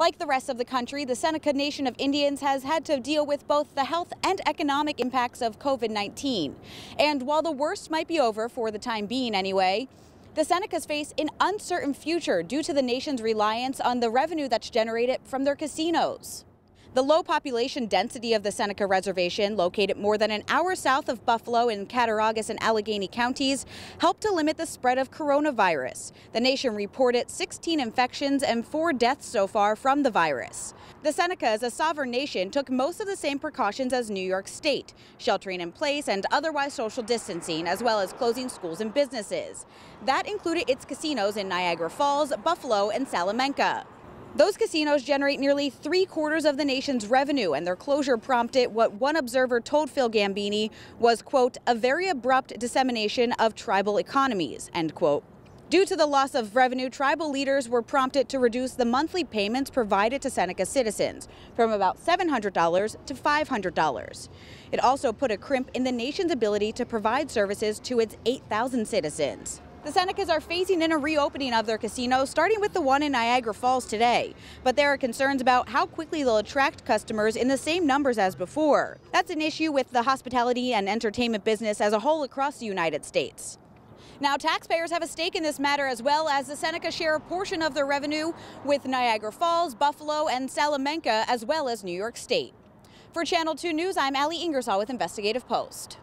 Like the rest of the country, the Seneca Nation of Indians has had to deal with both the health and economic impacts of COVID-19. And while the worst might be over, for the time being anyway, the Senecas face an uncertain future due to the nation's reliance on the revenue that's generated from their casinos. The low population density of the Seneca Reservation, located more than an hour south of Buffalo in Cattaraugus and Allegheny counties, helped to limit the spread of coronavirus. The nation reported 16 infections and 4 deaths so far from the virus. The Senecas, a sovereign nation, took most of the same precautions as New York State, sheltering in place and otherwise social distancing, as well as closing schools and businesses. That included its casinos in Niagara Falls, Buffalo, and Salamanca. Those casinos generate nearly 3/4 of the nation's revenue, and their closure prompted what one observer told Phil Gambini was, quote, a very abrupt dissemination of tribal economies, end quote. Due to the loss of revenue, tribal leaders were prompted to reduce the monthly payments provided to Seneca citizens from about $700 to $500. It also put a crimp in the nation's ability to provide services to its 8,000 citizens. The Senecas are phasing in a reopening of their casinos, starting with the one in Niagara Falls today. But there are concerns about how quickly they'll attract customers in the same numbers as before. That's an issue with the hospitality and entertainment business as a whole across the United States. Now, taxpayers have a stake in this matter, as well as the Seneca share a portion of their revenue with Niagara Falls, Buffalo, and Salamanca, as well as New York State. For Channel 2 News, I'm Allie Ingersoll with Investigative Post.